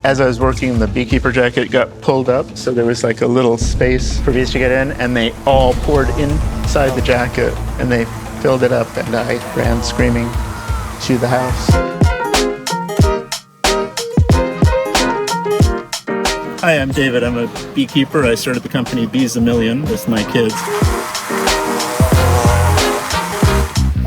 As I was working, the Beekeeper jacket got pulled up, so there was like a little space for bees to get in, and they all poured inside the jacket, and they filled it up, and I ran screaming to the house. Hi, I'm David. I'm a beekeeper. I started the company Bees a Million with my kids.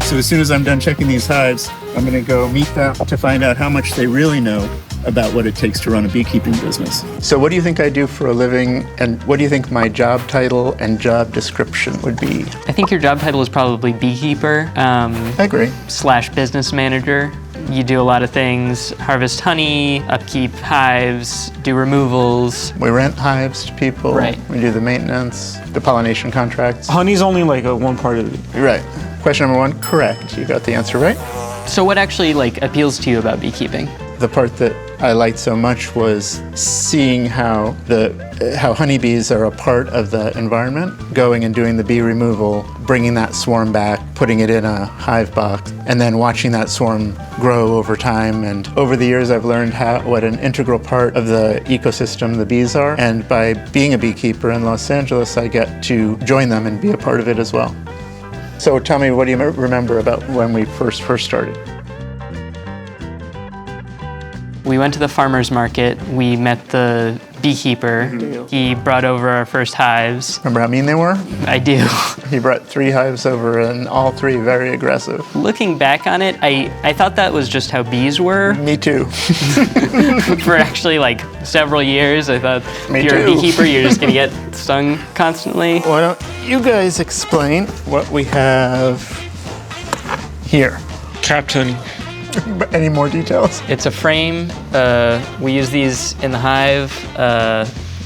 So as soon as I'm done checking these hives, I'm going to go meet them to find out how much they really know about what it takes to run a beekeeping business. So what do you think I do for a living, and what do you think my job title and job description would be? I think your job title is probably beekeeper. I agree. / business manager. You do a lot of things: harvest honey, upkeep hives, do removals. We rent hives to people. Right. We do the maintenance, the pollination contracts. Honey's only like one part of it. Right. Question number one, correct. You got the answer right. So what actually appeals to you about beekeeping? The part that I liked so much was seeing how honeybees are a part of the environment, going and doing the bee removal, bringing that swarm back, putting it in a hive box, and then watching that swarm grow over time. And over the years, I've learned what an integral part of the ecosystem the bees are. And by being a beekeeper in Los Angeles, I get to join them and be a part of it as well. So tell me, what do you remember about when we first started? We went to the farmer's market. We met the beekeeper. Mm-hmm. He brought over our first hives. Remember how mean they were? I do. He brought 3 hives over, and all 3 very aggressive. Looking back on it, I thought that was just how bees were. Me too. For actually several years, I thought if you're a beekeeper, you're just gonna get stung constantly. Why don't you guys explain what we have here? Capped honey. Any more details? It's a frame. We use these in the hive,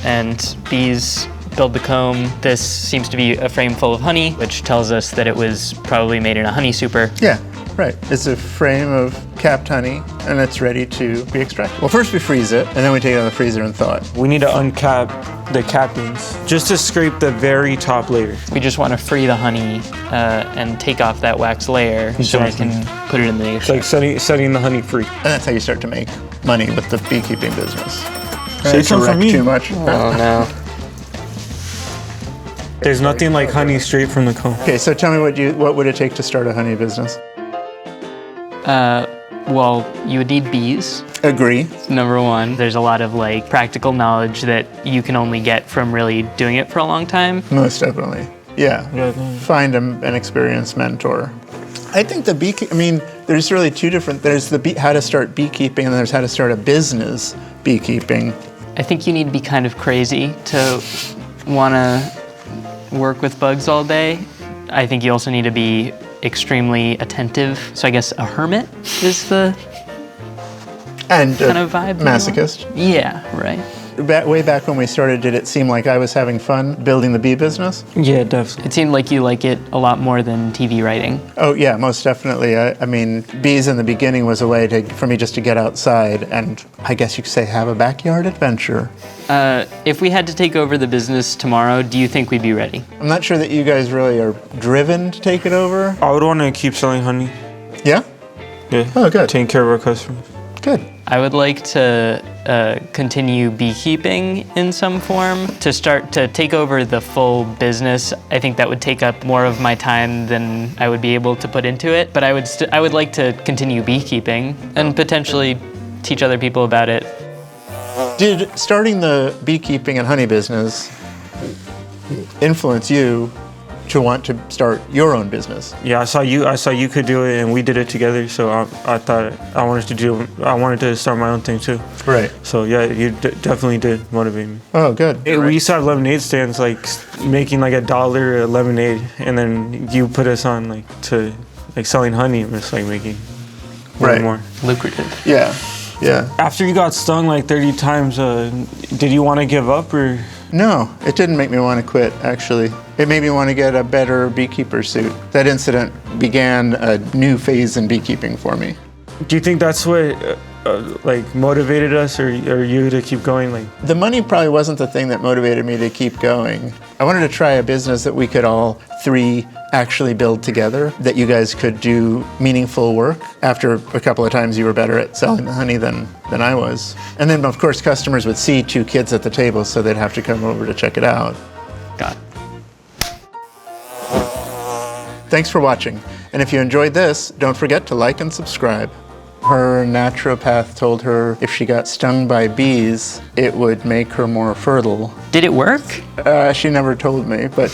and bees build the comb. This seems to be a frame full of honey, which tells us that it was probably made in a honey super. Yeah, right. It's a frame of capped honey, and it's ready to be extracted. Well, first we freeze it, and then we take it out of the freezer and thaw it. We need to uncap the cappings just to scrape the very top layer. We just want to free the honey and take off that wax layer so we can put it in the It's like setting the honey free. And that's how you start to make money with the beekeeping business. Save some for me. Too much. Oh no. There's nothing like honey straight from the comb. Okay, so tell me what would it take to start a honey business? Well, you would need bees. Agree. Number one, there's a lot of practical knowledge that you can only get from really doing it for a long time. Most definitely. Yeah. Find an experienced mentor. I think there's really 2 different, there's how to start beekeeping, and there's how to start a business beekeeping. I think you need to be kind of crazy to want to work with bugs all day. I think you also need to be extremely attentive. So I guess a hermit is the and kind of vibe. Masochist. Yeah, right. Way back when we started, did it seem like I was having fun building the bee business? Yeah, definitely. It seemed like you like it a lot more than TV writing. Oh yeah, most definitely. I mean, bees in the beginning was a way for me just to get outside and I guess you could say have a backyard adventure. If we had to take over the business tomorrow, do you think we'd be ready? I'm not sure that you guys really are driven to take it over. I would want to keep selling honey. Yeah? Yeah. Oh, good. Taking care of our customers. Good. I would like to continue beekeeping in some form. To start to take over the full business, I think that would take up more of my time than I would be able to put into it. But I would like to continue beekeeping and potentially teach other people about it. Did starting the beekeeping and honey business influence you to want to start your own business? Yeah, I saw you could do it, and we did it together. So I thought I wanted to start my own thing too. Right. So yeah, you definitely did motivate me. Oh, good. We used to have lemonade stands, making $1 a lemonade, and then you put us on to selling honey, and it's making more Lucrative. Yeah. Yeah. After you got stung 30 times, did you want to give up or? No, it didn't make me want to quit, actually. It made me want to get a better beekeeper suit. That incident began a new phase in beekeeping for me. Do you think that's what like motivated us or you to keep going? Like, The money probably wasn't the thing that motivated me to keep going. I wanted to try a business that we could all three actually build together, that you guys could do meaningful work. After a couple of times you were better at selling the honey than I was. And then of course customers would see two kids at the table, so they'd have to come over to check it out. Got it. Thanks for watching. And if you enjoyed this, don't forget to like and subscribe. Her naturopath told her if she got stung by bees, it would make her more fertile. Did it work? She never told me, but